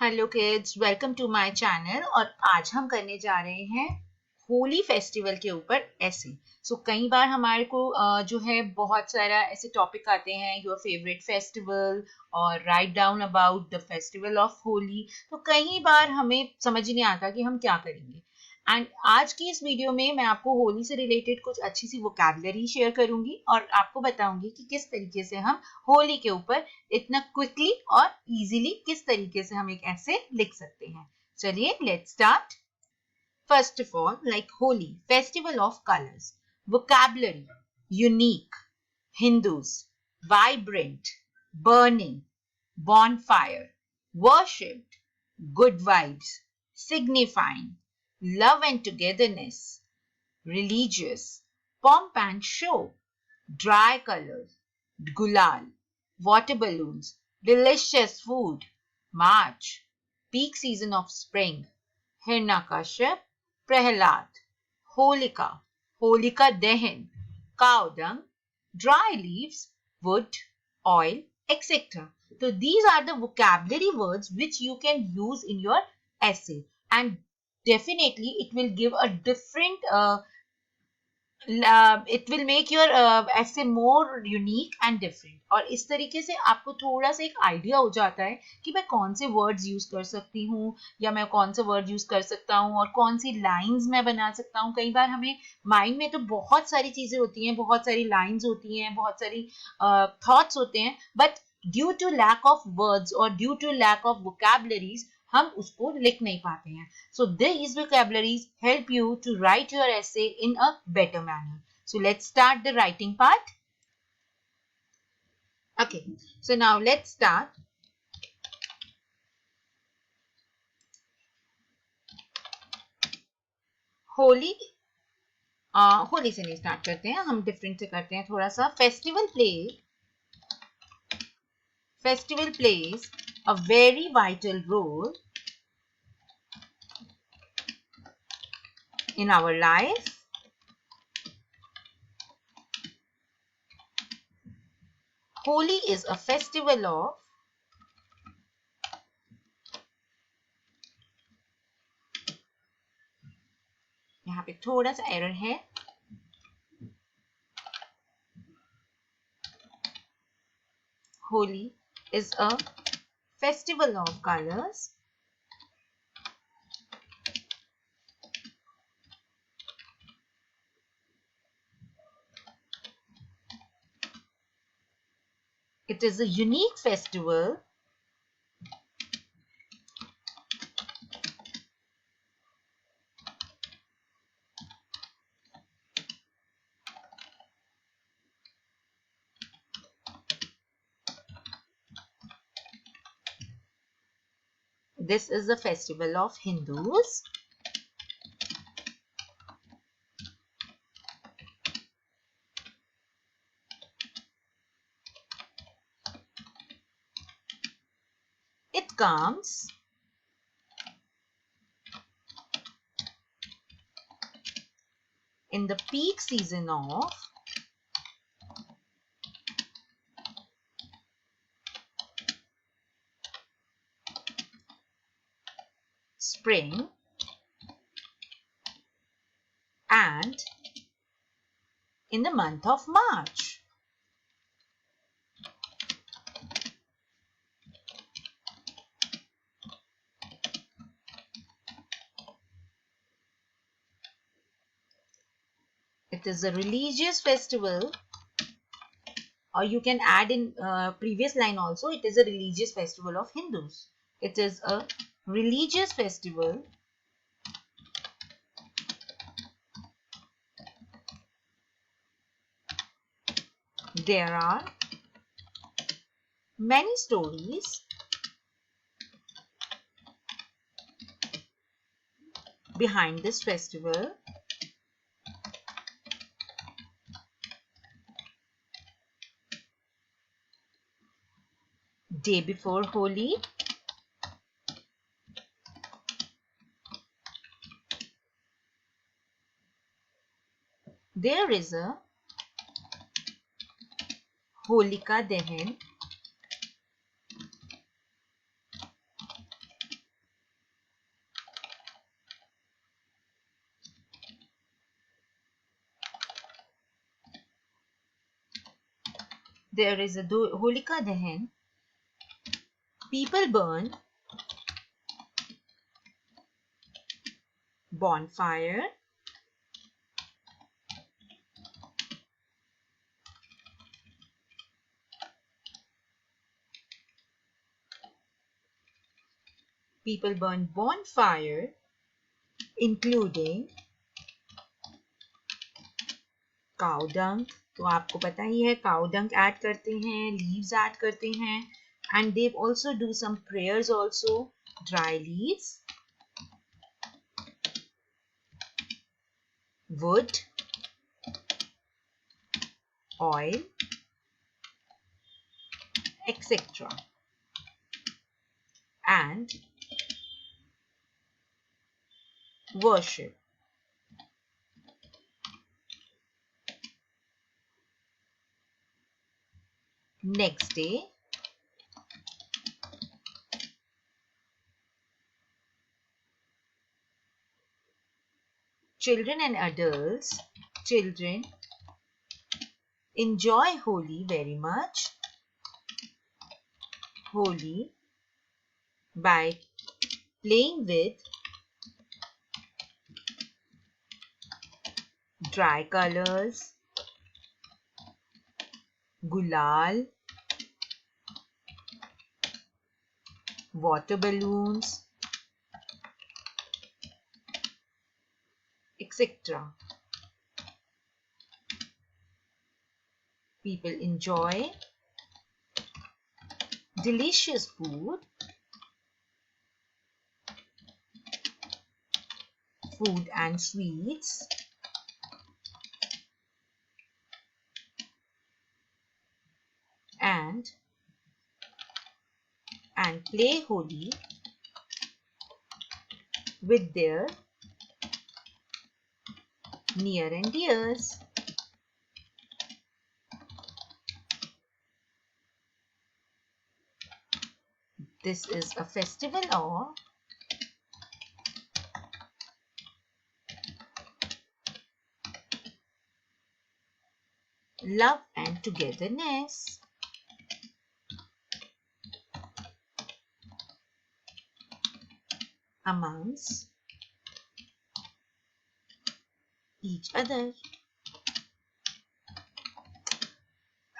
Hello kids, welcome to my channel. और आज हम करने जा रहे हैं होली फेस्टिवल के ऊपर ऐसे। कई बार हमारे को जो है बहुत सारा ऐसे टॉपिक आते हैं, योर फेवरेट फेस्टिवल और write down about the festival of Holi. तो कई बार हमें समझ ही नहीं आता कि हम क्या करेंगे। एंड आज की इस वीडियो में मैं आपको होली से रिलेटेड कुछ अच्छी सी वोकैबुलरी शेयर करूंगी और आपको बताऊंगी कि किस तरीके से हम होली के ऊपर इतना क्विकली और इजीली किस तरीके से हम एक ऐसे लिख सकते हैं। चलिए let's start. First of all, like holy festival of colours, vocabulary unique, Hindus, vibrant, burning, bonfire, worshipped, good vibes, signifying love and togetherness, religious, pomp and show, dry colors, gulal, water balloons, delicious food, March, peak season of spring, Hiranyakashyap, Prahlad, Holika, Holika Dahan, cow dung, dry leaves, wood, oil, etc. So these are the vocabulary words which you can use in your essay, and definitely it will give a different it will make your essay more unique and different। और इस तरीके से आपको थोड़ा सा एक idea हो जाता है कि मैं कौन से वर्ड्स यूज कर सकती हूँ या मैं कौन से वर्ड यूज कर सकता हूँ और कौन सी लाइंस मैं बना सकता हूँ। कई बार हमें माइंड में तो बहुत सारी चीजें होती हैं, बहुत सारी लाइंस होती हैं, बहुत सारी थॉट्स होते हैं, but due to lack of words और due to lack of vocabularies हम उसको लिख नहीं पाते हैं। So these vocabularies help you to write your essay in a better manner. So let's start the writing part. Okay, so now let's start. Holi Holi से नहीं start करते हैं, हम डिफरेंट से करते हैं थोड़ा सा। Festival plays a very vital role in our life. Holi is a festival of यहाँ पे थोड़ा सा एरर है। Holi is a festival of colors It is a unique festival This is the festival of Hindus. It comes in the peak season of spring and in the month of March. It is a religious festival, or you can add in previous line also, it is a religious festival of Hindus. It is a religious festival there are many stories behind this festival. Day before Holi, there is a Holika Dahan there is a Holika Dahan. People burn bonfire. People burn bonfire, including cow dung. तो आपको पता ही है cow dung add करते हैं, leaves add करते हैं, and they also do some prayers also. Dry leaves, wood, oil, etc. and worship. Next day, children and adults, children enjoy Holi very much. Holi by playing with dry colors, gulal, water balloons, etc. People enjoy delicious food, food and sweets, and play Holi with their near and dears. This is a festival of love and togetherness. Amongst each other.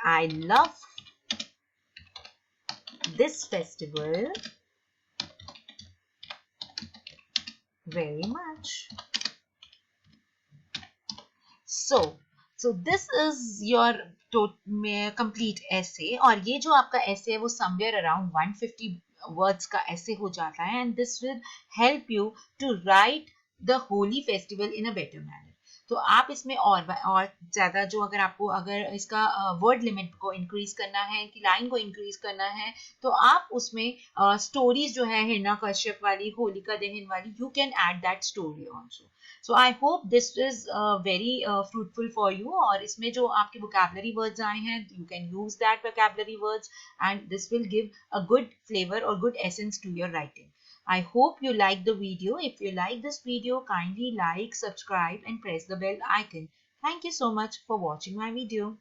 I love this festival very much. So this is your complete essay. और ये जो आपका essay है वो somewhere around 150 words का essay हो जाता है, and this will help you to write the Holi festival in a better manner. तो आप इसमें और ज़्यादा जो अगर इसका वर्ड लिमिट को इंक्रीज करना है कि लाइन को इंक्रीज करना है तो आप उसमें स्टोरीज जो है हिरण्यकश्यप वाली, होलिका दहन वाली, you can add that story also. So I hope this is very fruitful for you. और इसमें जो आपके vocabulary words आए हैं, you can use that vocabulary words and this will give a good flavor or good essence to your writing. I hope you like the video. If you like this video, kindly like, subscribe and press the bell icon. Thank you so much for watching my video.